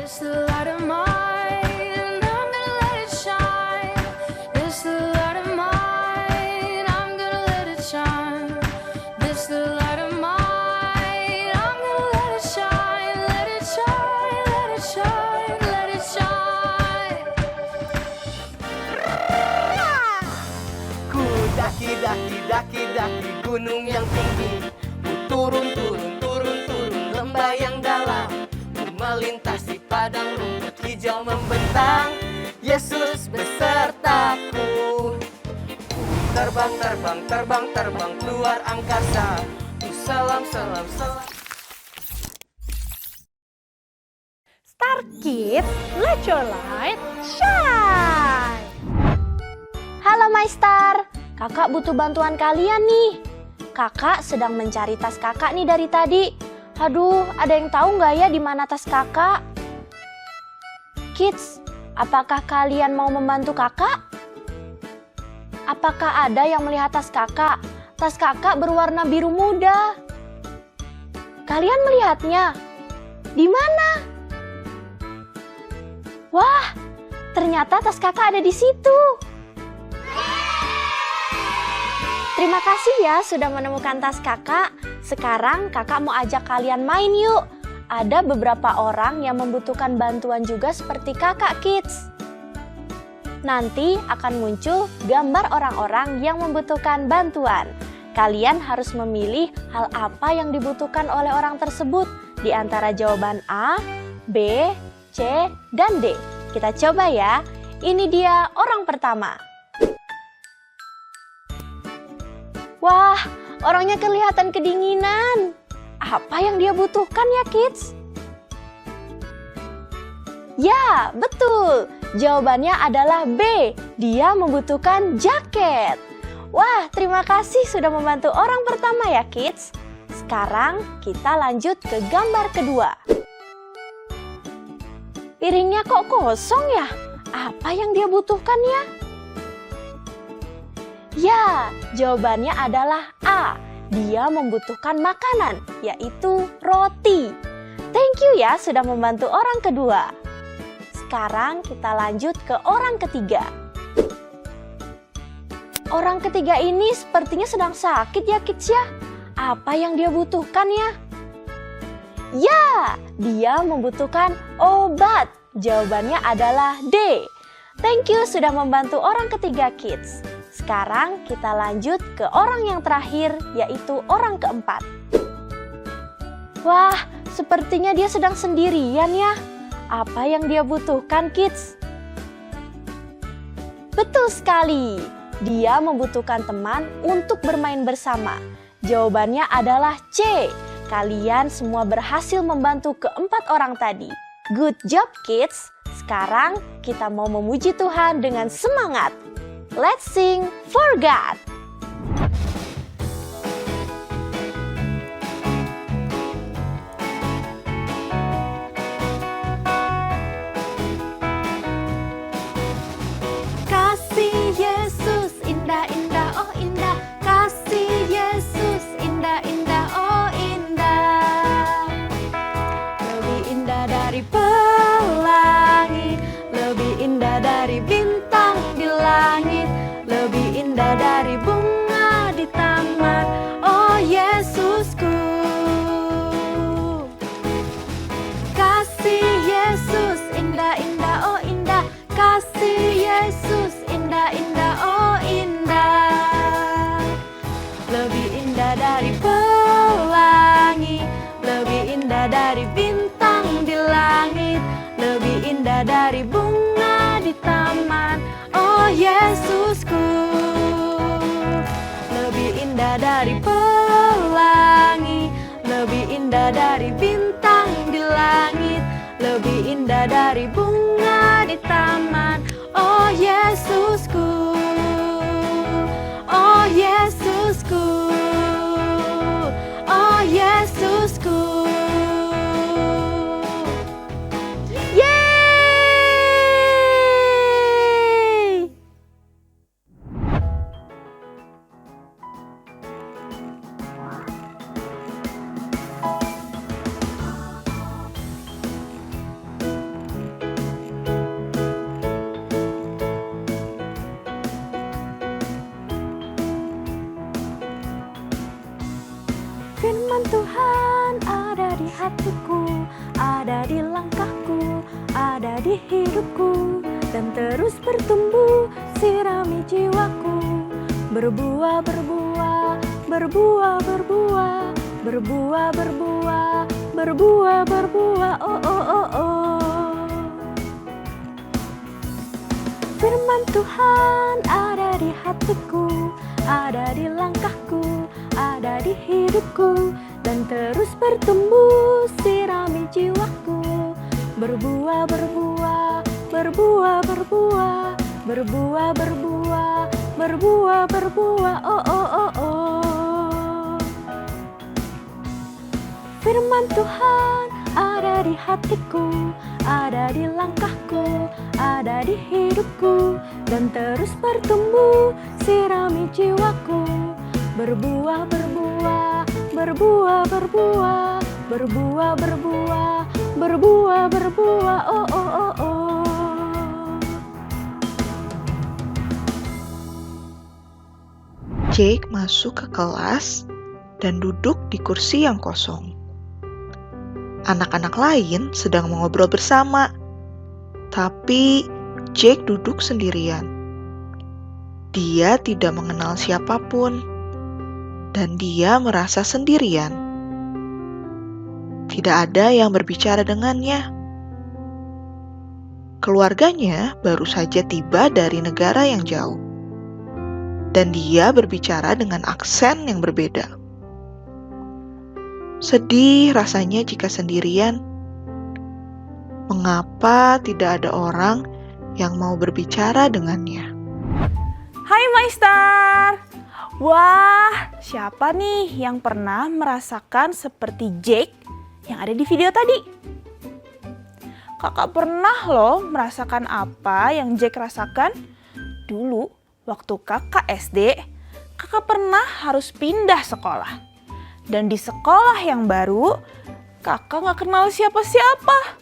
This light of mine, I'm gonna let it shine. This light of mine, I'm gonna let it shine. This light of mine, I'm gonna let it shine. Let it shine, let it shine, let it shine. Ku daki gunung yang tinggi. Ku turun lembah yang dalam. Ku melintasi padang rumput hijau membentang. Yesus besertaku. Ku terbang keluar angkasa. Ku salam. Star Kids, let your light shine! Halo My Star, kakak butuh bantuan kalian nih. Kakak sedang mencari tas kakak nih dari tadi. Aduh, ada yang tahu nggak ya di mana tas kakak? Kids, apakah kalian mau membantu kakak? Apakah ada yang melihat tas kakak? Tas kakak berwarna biru muda. Kalian melihatnya? Di mana? Wah, ternyata tas kakak ada di situ. Terima kasih ya sudah menemukan tas kakak. Sekarang kakak mau ajak kalian main yuk. Ada beberapa orang yang membutuhkan bantuan juga seperti kakak Kids. Nanti akan muncul gambar orang-orang yang membutuhkan bantuan. Kalian harus memilih hal apa yang dibutuhkan oleh orang tersebut di antara jawaban A, B, C, dan D. Kita coba ya. Ini dia orang pertama. Wah, orangnya kelihatan kedinginan. Apa yang dia butuhkan ya, Kids? Ya, betul. Jawabannya adalah B. Dia membutuhkan jaket. Wah, terima kasih sudah membantu orang pertama ya, Kids. Sekarang kita lanjut ke gambar kedua. Piringnya kok kosong ya? Apa yang dia butuhkan ya? Ya, jawabannya adalah A. Dia membutuhkan makanan, yaitu roti. Thank you ya sudah membantu orang kedua. Sekarang kita lanjut ke orang ketiga. Orang ketiga ini sepertinya sedang sakit ya Kids ya. Apa yang dia butuhkan ya? Ya, dia membutuhkan obat. Jawabannya adalah D. Thank you sudah membantu orang ketiga Kids. Sekarang kita lanjut ke orang yang terakhir, yaitu orang keempat. Wah, sepertinya dia sedang sendirian ya. Apa yang dia butuhkan, Kids? Betul sekali, dia membutuhkan teman untuk bermain bersama. Jawabannya adalah C. Kalian semua berhasil membantu keempat orang tadi. Good job, Kids. Sekarang kita mau memuji Tuhan dengan semangat. Let's sing for God. Kasih Yesus indah-indah, oh indah. Kasih Yesus indah-indah, oh indah. Lebih indah dari pelangi, lebih indah dari bintang di langit, lebih indah dari bunga di taman, oh Yesusku. Kasih Yesus indah-indah, oh indah. Kasih Yesus indah-indah, oh indah. Lebih indah dari pelangi, lebih indah dari bintang di langit, lebih indah dari bunga di taman, oh Yesusku. Lebih indah dari pelangi, lebih indah dari bintang di langit, lebih indah dari bunga di taman, oh Yesusku. Oh Yesusku. Oh Yesusku. Yeay! Firman Tuhan ada di hatiku, ada di langkahku, ada di hidupku, dan terus bertumbuh, sirami jiwaku. Berbuah, berbuah, berbuah, berbuah, berbuah, berbuah, berbuah, berbuah, oh, oh, oh, oh. Firman Tuhan ada di hatiku, ada di langkahku, ada di hidupku, dan terus bertumbuh, sirami jiwaku. Berbuah, berbuah, berbuah, berbuah, berbuah, berbuah, berbuah, berbuah, oh, oh, oh, oh. Firman Tuhan ada di hatiku, ada di langkahku, ada di hidupku, dan terus bertumbuh, sirami jiwaku. Berbuah, berbuah, berbuah, berbuah, berbuah, berbuah, berbuah, berbuah, oh, oh, oh, oh. Jake masuk ke kelas dan duduk di kursi yang kosong. Anak-anak lain sedang mengobrol bersama, tapi Jake duduk sendirian. Dia tidak mengenal siapapun, dan dia merasa sendirian. Tidak ada yang berbicara dengannya. Keluarganya baru saja tiba dari negara yang jauh, dan dia berbicara dengan aksen yang berbeda. Sedih rasanya jika sendirian. Mengapa tidak ada orang yang mau berbicara dengannya? Hai Maistar! Wah, siapa nih yang pernah merasakan seperti Jake yang ada di video tadi? Kakak pernah loh merasakan apa yang Jake rasakan. Dulu, waktu kakak SD, kakak pernah harus pindah sekolah. Dan di sekolah yang baru, kakak gak kenal siapa-siapa.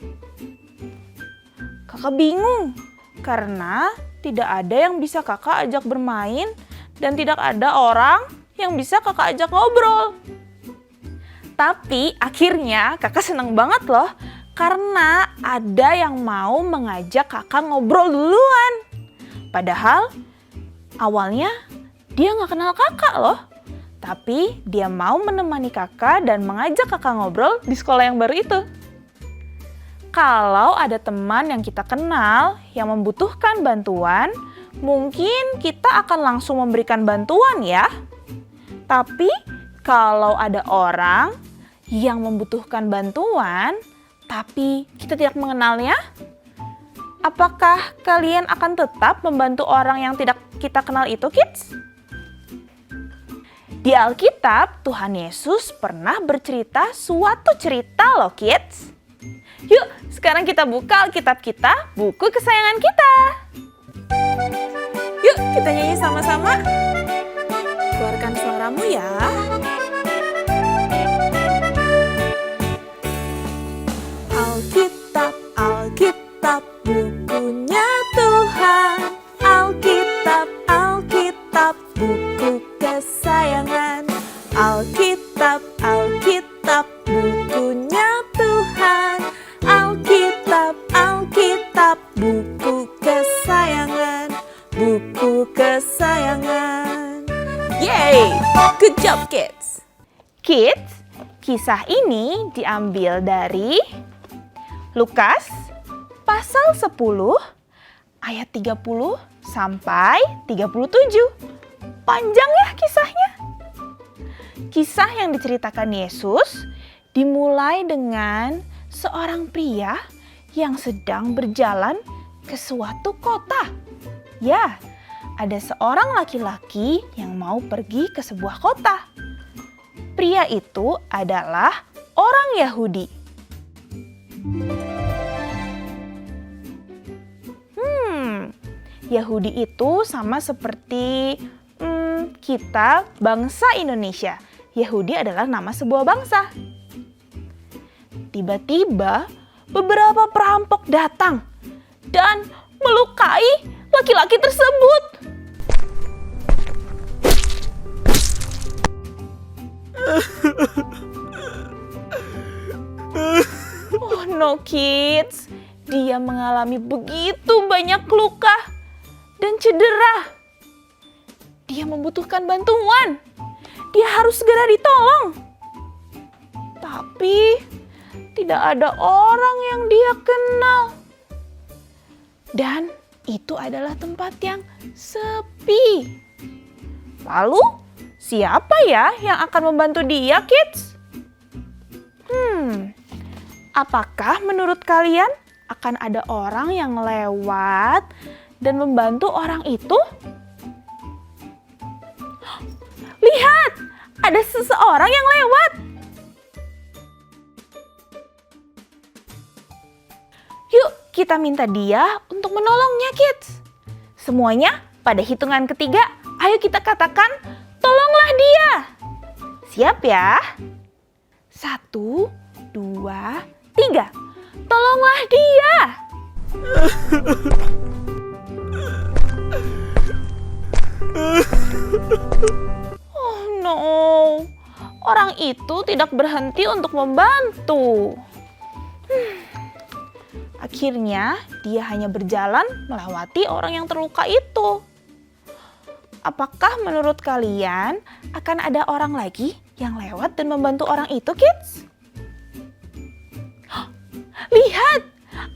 Kakak bingung, karena tidak ada yang bisa kakak ajak bermain dan tidak ada orang yang bisa kakak ajak ngobrol. Tapi akhirnya kakak senang banget loh, karena ada yang mau mengajak kakak ngobrol duluan. Padahal awalnya dia gak kenal kakak loh. Tapi dia mau menemani kakak dan mengajak kakak ngobrol di sekolah yang baru itu. Kalau ada teman yang kita kenal yang membutuhkan bantuan, mungkin kita akan langsung memberikan bantuan ya. Tapi kalau ada orang yang membutuhkan bantuan, tapi kita tidak mengenalnya, apakah kalian akan tetap membantu orang yang tidak kita kenal itu, kids? Di Alkitab, Tuhan Yesus pernah bercerita suatu cerita loh, kids. Yuk, sekarang kita buka Alkitab kita, buku kesayangan kita. Yuk, kita nyanyi sama-sama. Keluarkan suaramu ya. Alkitab, Alkitab, bukunya Tuhan. Alkitab, Alkitab, buku kesayangan. Alkitab, Alkitab, bukunya Tuhan. Alkitab, Alkitab, buku kesayangan. Buku kesayangan. Yay! Good job, kids! Kids, kisah ini diambil dari Lukas pasal 10 ayat 30 sampai 37. Panjang ya kisahnya. Kisah yang diceritakan Yesus dimulai dengan seorang pria yang sedang berjalan ke suatu kota. Ya, ada seorang laki-laki yang mau pergi ke sebuah kota. Pria itu adalah orang Yahudi. Yahudi itu sama seperti kita, bangsa Indonesia. Yahudi adalah nama sebuah bangsa. Tiba-tiba beberapa perampok datang dan melukai laki-laki tersebut. Oh no kids, dia mengalami begitu banyak luka dan cedera. Dia membutuhkan bantuan. Dia harus segera ditolong. Tapi tidak ada orang yang dia kenal. Dan itu adalah tempat yang sepi. Lalu siapa ya yang akan membantu dia, kids? Apakah menurut kalian akan ada orang yang lewat dan membantu orang itu? Lihat, ada seseorang yang lewat. Yuk, kita minta dia untuk menolongnya, kids. Semuanya pada hitungan ketiga, ayo kita katakan, tolonglah dia. Siap ya? 1, 2, 3. Tolonglah dia. Oh no, orang itu tidak berhenti untuk membantu. Akhirnya dia hanya berjalan melewati orang yang terluka itu. Apakah menurut kalian akan ada orang lagi yang lewat dan membantu orang itu, kids? Lihat,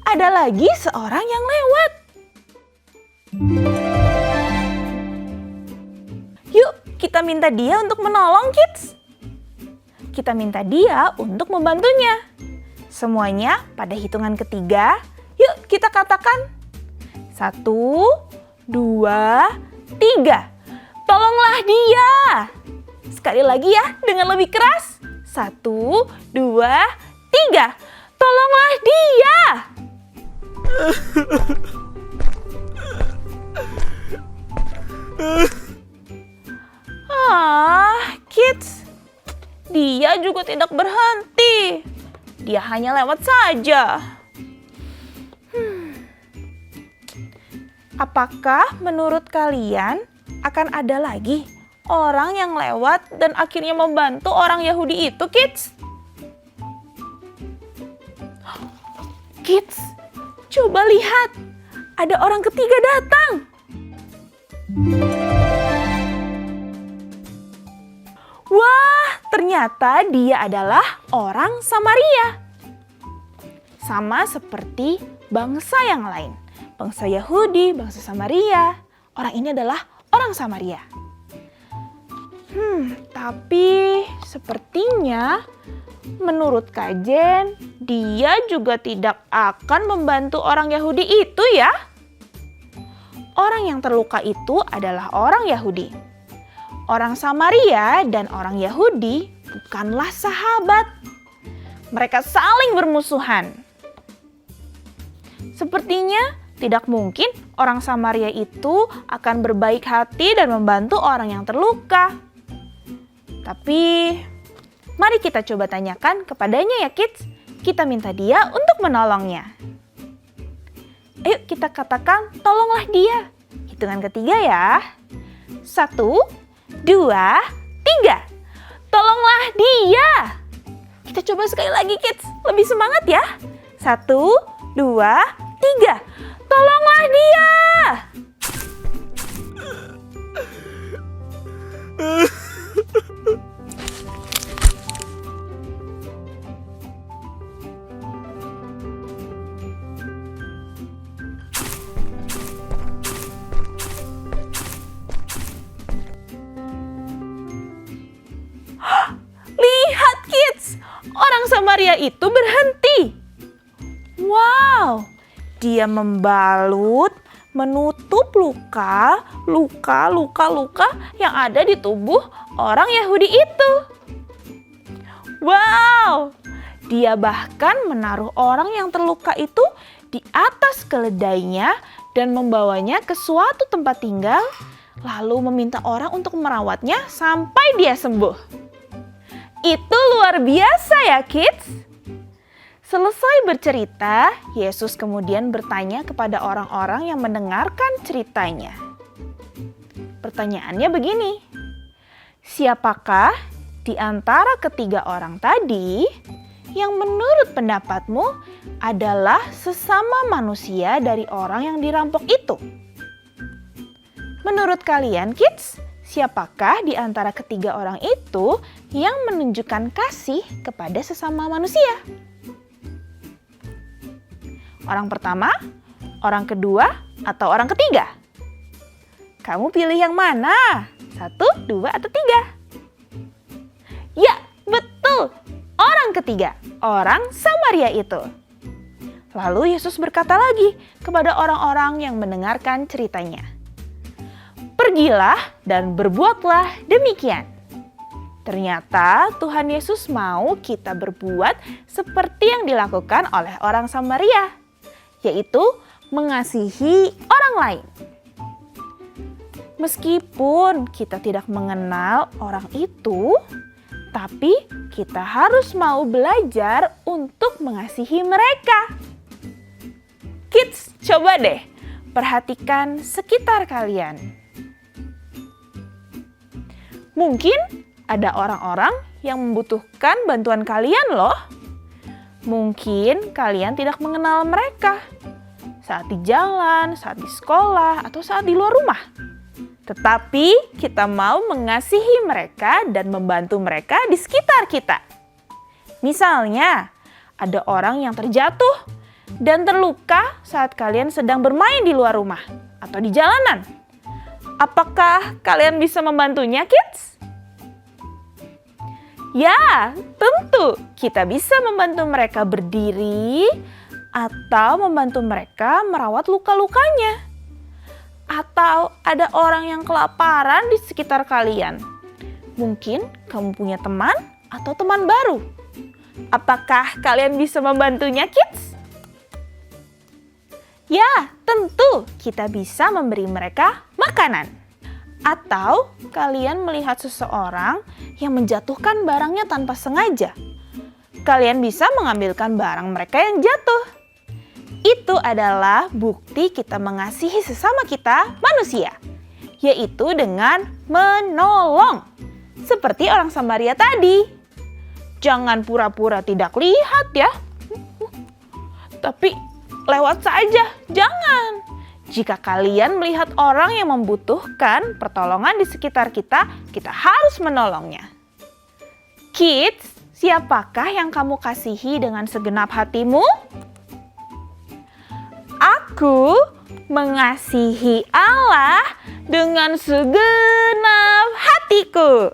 ada lagi seorang yang lewat. Yuk, kita minta dia untuk menolong, kids. Kita minta dia untuk membantunya. Semuanya pada hitungan ketiga. Yuk, kita katakan. 1, 2, 3. Tolonglah dia. Sekali lagi ya, dengan lebih keras. 1, 2, 3. Tolonglah dia. Kids, dia juga tidak berhenti. Dia hanya lewat saja. Apakah menurut kalian akan ada lagi orang yang lewat dan akhirnya membantu orang Yahudi itu, kids? Kids, coba lihat. Ada orang ketiga datang. Wah, ternyata dia adalah orang Samaria. Sama seperti bangsa yang lain. Bangsa Yahudi, bangsa Samaria. Orang ini adalah orang Samaria. Tapi sepertinya menurut Kak Jen, dia juga tidak akan membantu orang Yahudi itu ya. Orang yang terluka itu adalah orang Yahudi. Orang Samaria dan orang Yahudi bukanlah sahabat. Mereka saling bermusuhan. Sepertinya tidak mungkin orang Samaria itu akan berbaik hati dan membantu orang yang terluka. Tapi mari kita coba tanyakan kepadanya ya kids. Kita minta dia untuk menolongnya. Ayo kita katakan tolonglah dia. Hitungan ketiga ya. 1, 2, 3. Tolonglah dia. Kita coba sekali lagi kids. Lebih semangat ya. 1, 2, 3. Tolonglah dia. Lihat kids, orang Samaria itu berhenti. Wow, dia membalut, menutup luka yang ada di tubuh orang Yahudi itu. Wow, dia bahkan menaruh orang yang terluka itu di atas keledainya dan membawanya ke suatu tempat tinggal, lalu meminta orang untuk merawatnya sampai dia sembuh. Itu luar biasa ya kids. Selesai bercerita, Yesus kemudian bertanya kepada orang-orang yang mendengarkan ceritanya. Pertanyaannya begini, siapakah di antara ketiga orang tadi yang menurut pendapatmu adalah sesama manusia dari orang yang dirampok itu? Menurut kalian, kids, siapakah di antara ketiga orang itu yang menunjukkan kasih kepada sesama manusia? Orang pertama, orang kedua, atau orang ketiga? Kamu pilih yang mana? 1, 2, atau 3? Ya, betul. Orang ketiga, orang Samaria itu. Lalu Yesus berkata lagi kepada orang-orang yang mendengarkan ceritanya, "Pergilah dan berbuatlah demikian." Ternyata Tuhan Yesus mau kita berbuat seperti yang dilakukan oleh orang Samaria, yaitu mengasihi orang lain. Meskipun kita tidak mengenal orang itu, tapi kita harus mau belajar untuk mengasihi mereka. Kids, coba deh perhatikan sekitar kalian. Mungkin ada orang-orang yang membutuhkan bantuan kalian loh. Mungkin kalian tidak mengenal mereka saat di jalan, saat di sekolah, atau saat di luar rumah. Tetapi kita mau mengasihi mereka dan membantu mereka di sekitar kita. Misalnya, ada orang yang terjatuh dan terluka saat kalian sedang bermain di luar rumah atau di jalanan. Apakah kalian bisa membantunya, kids? Ya, tentu kita bisa membantu mereka berdiri atau membantu mereka merawat luka-lukanya. Atau ada orang yang kelaparan di sekitar kalian. Mungkin kamu punya teman atau teman baru. Apakah kalian bisa membantunya, kids? Ya, tentu kita bisa memberi mereka makanan. Atau kalian melihat seseorang yang menjatuhkan barangnya tanpa sengaja. Kalian bisa mengambilkan barang mereka yang jatuh. Itu adalah bukti kita mengasihi sesama kita manusia, yaitu dengan menolong. Seperti orang Samaria tadi. Jangan pura-pura tidak lihat ya. Tapi lewat saja, jangan. Jika kalian melihat orang yang membutuhkan pertolongan di sekitar kita, kita harus menolongnya. Kids, siapakah yang kamu kasihi dengan segenap hatimu? Aku mengasihi Allah dengan segenap hatiku.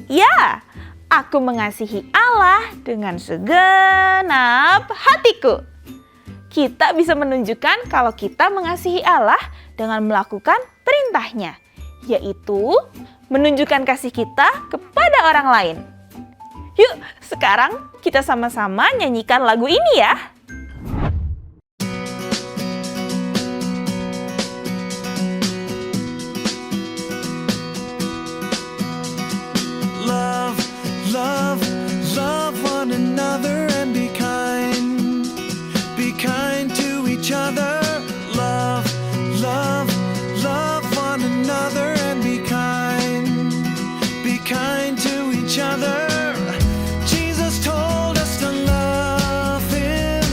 Ya, aku mengasihi Allah dengan segenap hatiku. Kita bisa menunjukkan kalau kita mengasihi Allah dengan melakukan perintahnya, yaitu menunjukkan kasih kita kepada orang lain. Yuk, sekarang kita sama-sama nyanyikan lagu ini ya. Love one another and be kind to each other. Love one another and be kind to each other. Jesus told us to love Him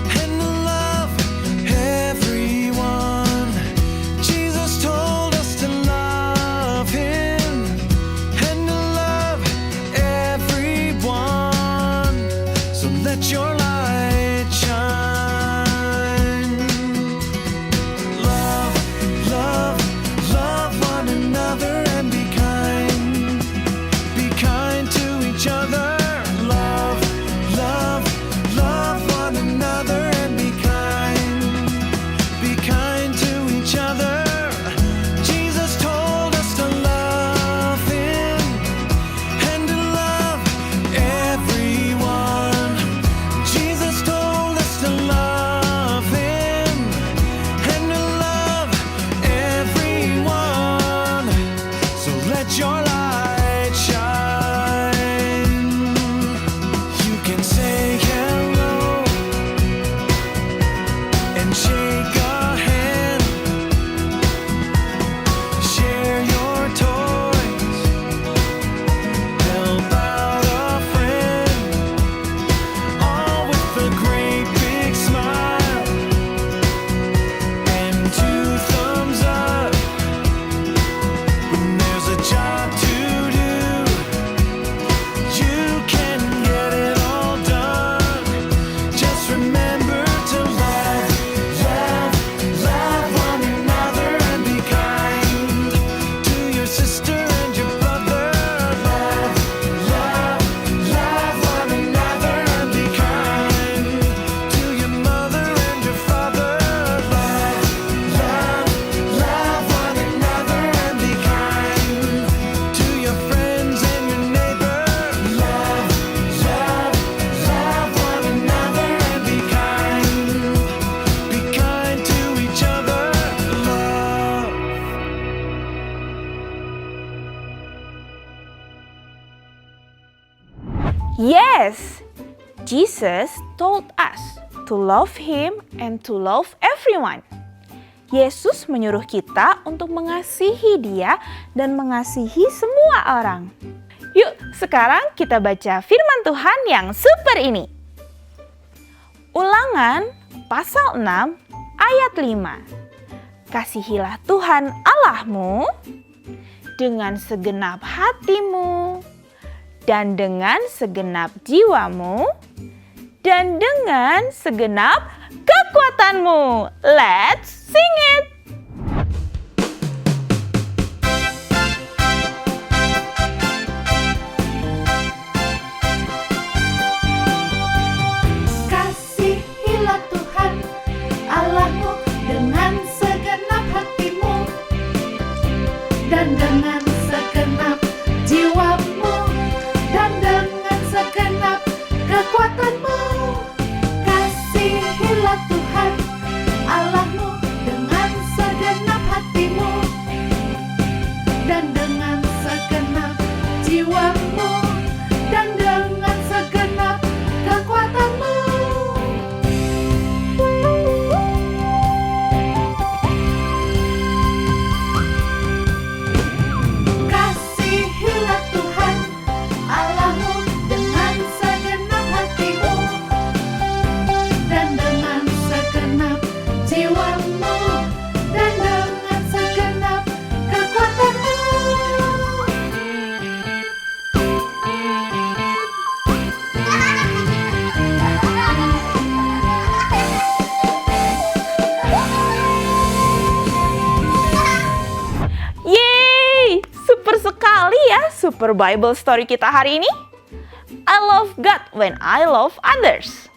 and to love everyone. Jesus told us to love Him and to love everyone. So let your light shine. Love one another and be kind to each other. Love one another and be kind to each other. Jesus told us to love Him and to love everyone. Jesus told us to love Him and to love everyone. So let your light shine. You can say hello and shake a hand. Share your toys. Help out a friend. Yes, Jesus told us to love Him and to love everyone. Yesus menyuruh kita untuk mengasihi Dia dan mengasihi semua orang. Yuk, sekarang kita baca firman Tuhan yang super ini. Ulangan pasal 6 ayat 5. Kasihilah Tuhan Allahmu dengan segenap hatimu dan dengan segenap jiwamu dan dengan segenap kekuatanmu. Let's sing it! Kasihilah Tuhan Allahmu dengan segenap hatimu dan dengan segenap jiwamu dan dengan segenap kekuatanmu. Kasihilah Tuhan Allahmu dengan segenap hatimu dan dengan segenap jiwamu dan dengan segenap kekuatanmu. Kasihilah Tuhan Allahmu dengan segenap hatimu dan dengan segenap jiwamu dan dengan segenap kekuatanmu. Yeay! Super sekali ya super Bible story kita hari ini. I love God when I love others.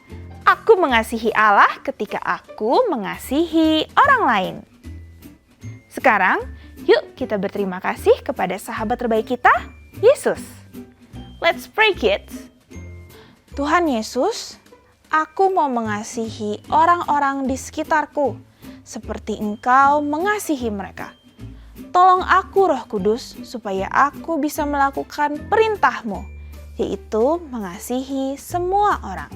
Aku mengasihi Allah ketika aku mengasihi orang lain. Sekarang, yuk kita berterima kasih kepada sahabat terbaik kita, Yesus. Let's pray, kids. Tuhan Yesus, aku mau mengasihi orang-orang di sekitarku seperti Engkau mengasihi mereka. Tolong aku, Roh Kudus, supaya aku bisa melakukan perintah-Mu, yaitu mengasihi semua orang.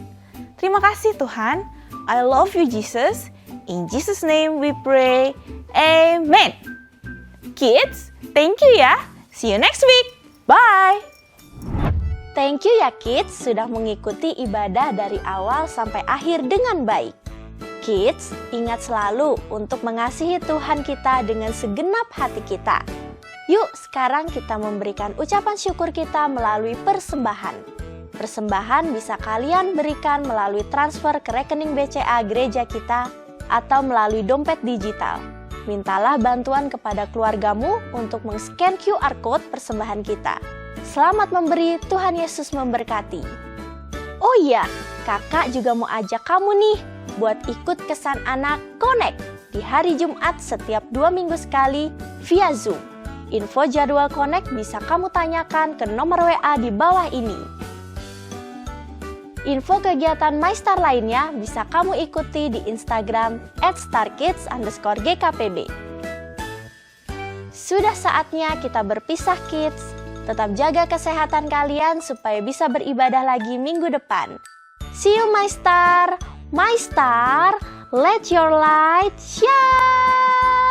Terima kasih Tuhan. I love you Jesus. In Jesus' name we pray. Amen. Kids, thank you ya. See you next week. Bye. Thank you ya kids sudah mengikuti ibadah dari awal sampai akhir dengan baik. Kids, ingat selalu untuk mengasihi Tuhan kita dengan segenap hati kita. Yuk, sekarang kita memberikan ucapan syukur kita melalui persembahan. Persembahan bisa kalian berikan melalui transfer ke rekening BCA gereja kita atau melalui dompet digital. Mintalah bantuan kepada keluargamu untuk men-scan QR Code persembahan kita. Selamat memberi, Tuhan Yesus memberkati. Oh iya, kakak juga mau ajak kamu nih buat ikut kesan anak Connect di hari Jumat setiap 2 minggu sekali via Zoom. Info jadwal Connect bisa kamu tanyakan ke nomor WA di bawah ini. Info kegiatan MyStar lainnya bisa kamu ikuti di Instagram @starkids_gkpb. Sudah saatnya kita berpisah kids. Tetap jaga kesehatan kalian supaya bisa beribadah lagi minggu depan. See you MyStar. MyStar, let your light shine.